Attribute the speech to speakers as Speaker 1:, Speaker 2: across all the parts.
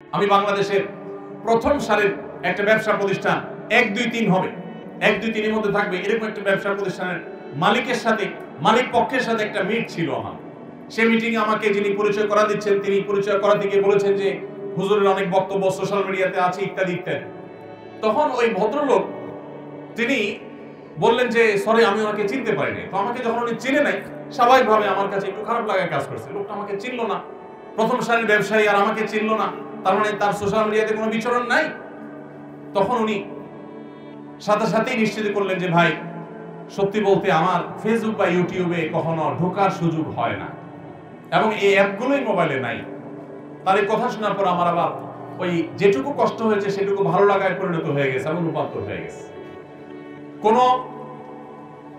Speaker 1: আমি বাংলাদেশের প্রথম সারির একটা ব্যবসা প্রতিষ্ঠান 1 2 3 হবে 1 2 3 এর মধ্যে থাকবে এরকম একটা ব্যবসা প্রতিষ্ঠানের মালিকের সাথে মালিক পক্ষের সাথে একটা মিট ছিল আমার। সেই মিটিং এ আমাকে যিনি পরিচয় করা দিচ্ছেন তিনি পরিচয় করা থেকে বলেছেন যে হুজুরের অনেক বক্তব্য সোশ্যাল মিডিয়াতে আছে ইত্যাদি ইত্যাদি। তখন ওই ভদ্রলোক তিনি বললেন যে সরি আমি ওনাকে চিনতে পারিনি। তো আমাকে যখন উনি চিনে নাই স্বাভাবিকভাবে আমার কাছে একটু খারাপ লাগা কাজ করছে। লোকটা আমাকে চিনলো না, প্রথম সারির ব্যবসায়ী আর আমাকে চিনলো না, তার মানে তার সোশ্যাল মিডিয়াতে কোনো বিচরণ নাই। তখন উনি সাথে সাথেই নিশ্চিত করলেন যে ভাই সত্যি বলতে আমার ফেসবুক বা ইউটিউবে কখনো ঢোকার সুযোগ হয় না এবং এই অ্যাপগুলোই মোবাইলে নাই। তার এই কথা শোনার পর আমার আবার ওই যেটুকু কষ্ট হয়েছে সেটুকু ভালো লাগায় পরিণত হয়ে গেছে এবং রূপান্তর হয়ে গেছে। কোন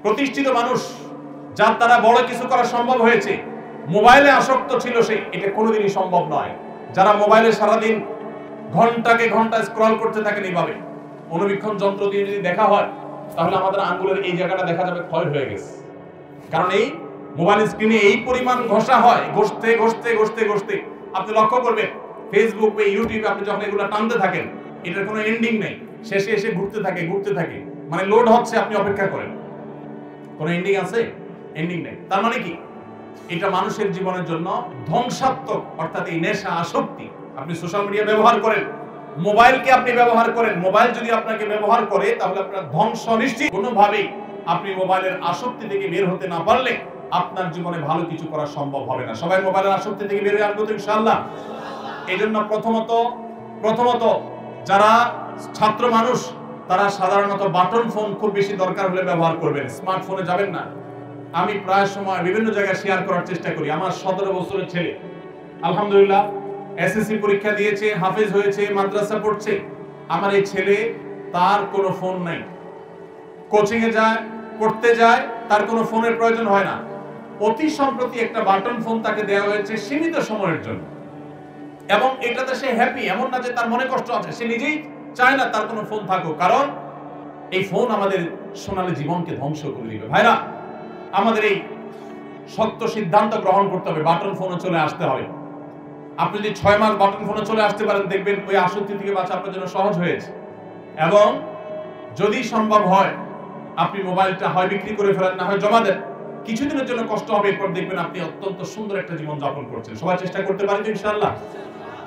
Speaker 1: প্রতিষ্ঠিত মানুষ যার দ্বারা বড় কিছু করা সম্ভব হয়েছে মোবাইলে আসক্ত ছিল সে এটা কোনোদিনই সম্ভব নয়। যারা মোবাইলে সারাদিন ঘন্টাকে ঘন্টা স্ক্রল করতে থাকেন এইভাবে অনুবীক্ষণ যন্ত্র দিয়ে যদি দেখা হয় তাহলে আমাদের আঙ্গুলের এই জায়গাটা দেখা যাবে ক্ষয় হয়ে গেছে। কারণ এই মোবাইল স্ক্রিনে এই পরিমাণ ঘষা হয়, ঘষতে ঘষতে ঘষতে ঘষতে আপনি লক্ষ্য করবেন ফেসবুক বা ইউটিউবে আপনি যখন এগুলো টানতে থাকেন এটার কোনো এন্ডিং নেই, শেষে এসে ঘুরতে থাকে মানে লোড হচ্ছে আপনি অপেক্ষা করেন, কোনো এন্ডিং আছে? এন্ডিং নেই। তার মানে কি এটা মানুষের জীবনের জন্য ধ্বংসাত্মক, অর্থাৎ এই নেশা আসক্তি। আপনি সোশ্যাল মিডিয়া ব্যবহার করেন, মোবাইলকে আপনি ব্যবহার করেন, মোবাইল যদি আপনাকে ব্যবহার করে তাহলে আপনার ধ্বংস নিশ্চিত। কোনোভাবেই আপনি মোবাইলের আসক্তি থেকে বের হতে না পারলে আপনার জীবনে ভালো কিছু করা সম্ভব হবে না। সবাই মোবাইলের আসক্তি থেকে বের হয়ে আসবো তো ইনশাআল্লাহ। এই জন্য প্রথমত যারা ছাত্র মানুষ তারা সাধারণত বাটন ফোন খুব বেশি দরকার হলে ব্যবহার করবেন, স্মার্টফোনে যাবেন না। আমি প্রায় সময় বিভিন্ন জায়গায় শেয়ার করার চেষ্টা করি। আমার 17 বছরের ছেলে আলহামদুলিল্লাহ এসএসসি পরীক্ষা দিয়েছে, হাফেজ হয়েছে, মাদ্রাসা পড়ছে। আমার এই ছেলে তার কোনো ফোন নাই, কোচিং এ যায়, পড়তে যায়, তার কোনো ফোনের প্রয়োজন হয় না। অতি সম্প্রতি একটা বাটন ফোন তাকে দেওয়া হয়েছে সীমিত সময়ের জন্য এবং এটাতে সে হ্যাপি, এমন না যে তার মনে কষ্ট আছে, সে নিজেই চায় না তার কোনো ফোন থাকুক, কারণ এই ফোন আমাদের সোনালী জীবনকে ধ্বংস করে দিবে। ভাইরা আমাদের এই শক্ত সিদ্ধান্ত গ্রহণ করতে হবে, বাটন ফোনে চলে আসতে হবে। আপনি যদি 6 মাস বাটন ফোনে চলে আসতে পারেন দেখবেন ওই আসক্তি থেকে বাঁচা আপনার জন্য সহজ হয়েছে। এবং যদি সম্ভব হয় আপনি মোবাইলটা হয় বিক্রি করে ফেলেন, না হয় জমা দেন, কিছুদিনের জন্য কষ্ট হবে, এরপর দেখবেন আপনি অত্যন্ত সুন্দর একটা জীবন যাপন করছেন। সবাই চেষ্টা করতে পারি তো ইনশাআল্লাহ।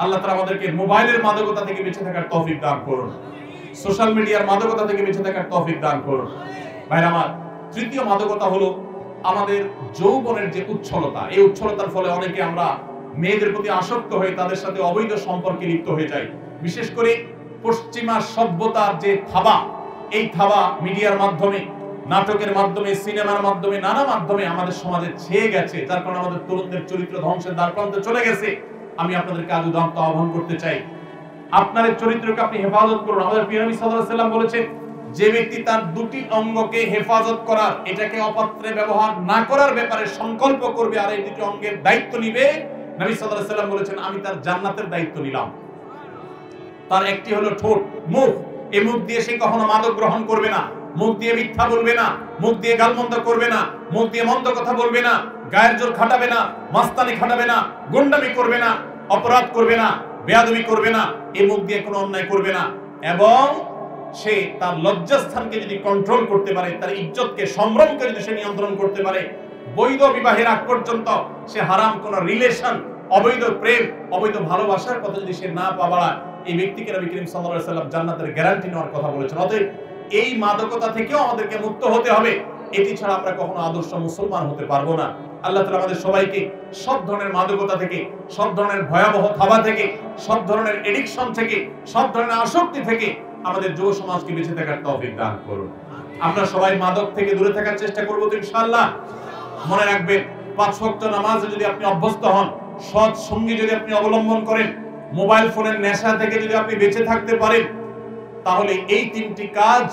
Speaker 1: আল্লাহ তাআলা আমাদেরকে মোবাইলের মাদকতা থেকে বেঁচে থাকার তৌফিক দান করুন, সোশ্যাল মিডিয়ার মাদকতা থেকে বেঁচে থাকার তৌফিক দান করুন। ভাইরা আমার, তৃতীয় মাদকতা হলো আমাদের যৌবনের যে উচ্ছলতা। এই উচ্ছলতার ফলে অনেকে আমরা মেয়েদের প্রতি আসক্ত হয়ে তাদের সাথে অবৈধ সম্পর্কে লিপ্ত হয়ে যাই। বিশেষ করে পশ্চিমা সভ্যতার যে থাবা, এই থাবা মিডিয়ার মাধ্যমে, নাটকের মাধ্যমে, সিনেমার মাধ্যমে, নানা মাধ্যমে আমাদের সমাজে ছেয়ে গেছে, যার কারণে আমাদের তরুণদের চরিত্র ধ্বংসের দ্বারপ্রান্তে চলে গেছে। আমি আপনাদেরকে আজ উদাহরণ আহ্বান করতে চাই, আপনার এই চরিত্রকে আপনি হেফাজত করুন। আমাদের প্রিয় নবী সাল্লাল্লাহু আলাইহি ওয়াসাল্লাম বলেছেন যে ব্যক্তি তার দুটি অঙ্গকে হেফাজত করার, এটাকে অপাত্রে ব্যবহার না করার ব্যাপারে সংকল্প করবে আর এই দুটি অঙ্গের দায়িত্ব নিবে, নবী সাল্লাল্লাহু আলাইহি ওয়াসাল্লাম বলেছেন আমি তার জান্নাতের দায়িত্ব নিলাম। তার একটি হলো ঠোঁট, মুখ। এই মুখ দিয়ে সে কখনো মাদক গ্রহণ করবে না, মুখ দিয়ে মিথ্যা বলবে না, মুখ দিয়ে গালমন্দ করবে না, মুখ দিয়ে মন্দ কথা বলবে না, গায়ের জোর খাটাবে না, মাস্তানি খাটাবে না, গুন্ডামি করবে না, অপরাধ করবে না, বেয়াদবি করবে না, এই মুখ দিয়ে কোনো অন্যায় করবে না। এবং সে তার লজ্জাস্থানকে যদি কন্ট্রোল করতে পারে, তার ইজ্জতকে, সম্ভ্রমকে যদি সে নিয়ন্ত্রণ করতে পারে, বৈধ বিবাহের আগ পর্যন্ত সে হারাম কোন রিলেশন, অবৈধ প্রেম, অবৈধ ভালোবাসার কথা যদি সে না পাওয়ায়, এই ব্যক্তিকে নবী করিম সাল্লাল্লাহু আলাইহি ওয়াসাল্লাম জান্নাতের গ্যারান্টি নেওয়ার কথা বলেছেন। অতএব এই মাদকতা থেকেও আমাদেরকে মুক্ত হতে হবে, এটি ছাড়া আমরা কখনো আদর্শ মুসলমান হতে পারবো না। আল্লাহ তাআলা আমাদের সবাইকে সব ধরনের মাদকতা থেকে, সব ধরনের ভয়াবহ থাবা থেকে, সব ধরনের এডিকশন থেকে, সব ধরনের আসক্তি থেকে আমাদের যুব সমাজকে বেঁচে থাকার তৌফিক দান করুন। আমরা সবাই মাদক থেকে দূরে থাকার চেষ্টা করবো তো ইনশাআল্লাহ। মনে রাখবেন 5 ওয়াক্ত নামাজে যদি আপনি অভ্যস্ত হন, সৎ সঙ্গী যদি আপনি অবলম্বন করেন, মোবাইল ফোনের নেশা থেকে যদি আপনি বেঁচে থাকতে পারেন, তাহলে এই 3টি কাজ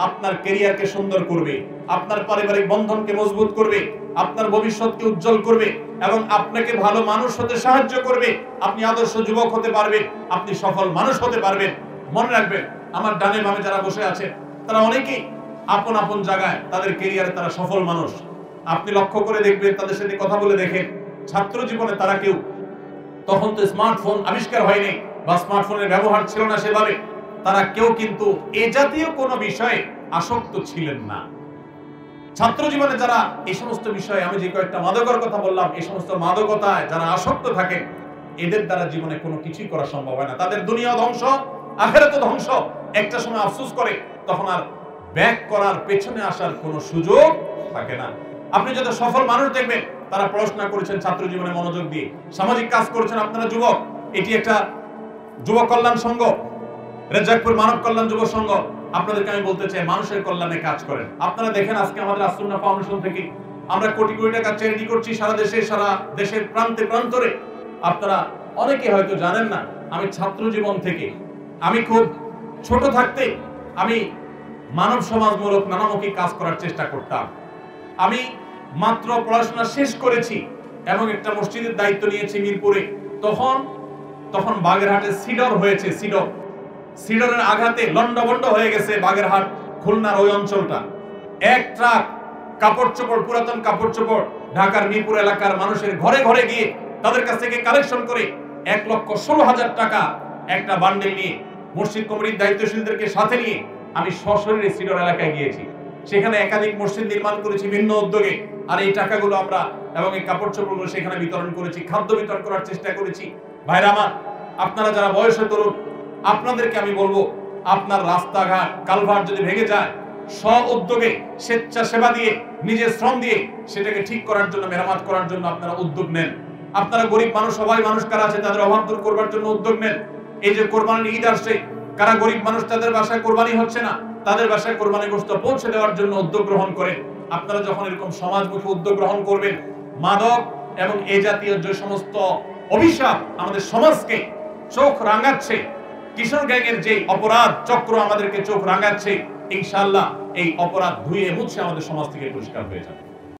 Speaker 1: আপনার ক্যারিয়ারকে সুন্দর করবে, আপনার পারিবারিক বন্ধনকে মজবুত করবে, আপনার ভবিষ্যৎকে উজ্জ্বল করবে এবং আপনাকে ভালো মানুষ হতে সাহায্য করবে। আপনি আদর্শ যুবক হতে পারবেন, আপনি সফল মানুষ হতে পারবেন। মনে রাখবেন আমার ডানে বামে যারা বসে আছেন তারা অনেকেই আপন আপন জায়গায় তাদের ক্যারিয়ারে তারা সফল মানুষ। আপনি লক্ষ্য করে দেখবেন, তাদের সাথে কথা বলে দেখেন, ছাত্র জীবনে তারা কেউ, তখন তো স্মার্টফোন আবিষ্কার হয়নি, বা স্মার্টফোনের ব্যবহার ছিল না সেভাবে, তারা কেউ কিন্তু এ জাতীয় কোনো বিষয়ে আসক্ত ছিলেন না। ছাত্র জীবনে যারা এই সমস্ত বিষয়ে, আমি যে কয়েকটা মাদকের কথা বললাম, এই সমস্ত মাদকতায় যারা আসক্ত থাকেন, এদের দ্বারা জীবনে কোনো কিছুই করা সম্ভব হয় না। তাদের দুনিয়া ধ্বংস, আখিরাতও ধ্বংস। একটা সময় আফসোস করে তখন আর ব্যাক করার, পেছনে আসার কোনো সুযোগ থাকে না। আপনি যত সফল মানুষ দেখবেন তারা পড়াশোনা করেছেন, ছাত্র জীবনে মনোযোগ দিয়ে সামাজিক কাজ করেছেন। আপনারা যুবক, এটি একটা যুব কল্যাণ সংঘ, রেজাকপুর মানব কল্যাণ যুব সংঘ, আপনাদেরকে আমি বলতে চাই মানুষের কল্যাণে কাজ করেন। আপনারা দেখেন আজকে আমাদের আসুন্নাহ ফাউন্ডেশন থেকে আমরা কোটি কোটি টাকা চ্যারিটি করছি সারা দেশে, সারা দেশের প্রান্তে প্রান্তরে। আপনারা অনেকে হয়তো জানেন না, আমি ছাত্র জীবন থেকে, আমি খুব ছোট থাকতে আমি মানব সমাজমূলক নানামুখী কাজ করার চেষ্টা করতাম। আমি মাত্র পড়াশোনা শেষ করেছি এবং একটা মসজিদের দায়িত্ব নিয়েছি মিরপুরে। তখন বাগেরহাটে সিডর হয়েছে। সিডরের আঘাতে লন্ডভন্ড হয়ে গেছে বাগেরহাট খুলনার ওই অঞ্চলটা। এক ট্রাক কাপড় চোপড়, পুরাতন কাপড় চোপড় ঢাকার মিরপুর এলাকার মানুষের ঘরে ঘরে গিয়ে তাদের কাছ থেকে কালেকশন করে 1,16,000 টাকা একটা বান্ডেল নিয়ে মসজিদ কমিটির দায়িত্বশীলদেরকে সাথে নিয়ে আমি সশরীরে সিডর এলাকায় গিয়েছি। সেখানে একাধিক মসজিদ নির্মাণ করেছি ভিন্ন উদ্যোগে। আর এই টাকাগুলো আমরা এবং এই কাপড় চোপড়গুলো সেখানে বিতরণ করেছি, খাদ্য বিতরণ করার চেষ্টা করেছি। ভাইরা আমার, আপনারা যারা বয়সে তরুণ, আপনাদেরকে আমি বলবো, আপনার রাস্তাঘাট কালভার্ট যদি ভেঙে যায়, স্ব উদ্যোগে স্বেচ্ছাসেবা দিয়ে, নিজের শ্রম দিয়ে সেটাকে ঠিক করার জন্য, মেরামত করার জন্য আপনারা উদ্যোগ নেন। আপনারা গরিব মানুষ, সবাই মানুষ কারা আছে তাদের অভাব দূর করবার জন্য উদ্যোগ নেন। এই যে কোরবানির ঈদ আসছে, কারা গরিব মানুষ তাদের বাসায় কোরবানি হচ্ছে না, তাদের বাসায় কোরবানি গোশত পৌঁছে দেওয়ার জন্য উদ্যোগ গ্রহণ করেন। আপনারা যখন এরকম সমাজমুখী উদ্যোগ গ্রহণ করবেন, মাদক এবং এই জাতীয় যে সমস্ত অভিশাপ আমাদের সমাজকে চোখ রাঙাচ্ছে, কিশোর গ্যাংয়ের যে অপরাধ চক্র আমাদেরকে চোখ রাঙাচ্ছে, ইনশাআল্লাহ এই অপরাধ ধুয়ে মুছে আমাদের সমাজ থেকে পরিষ্কার হয়ে যাবে।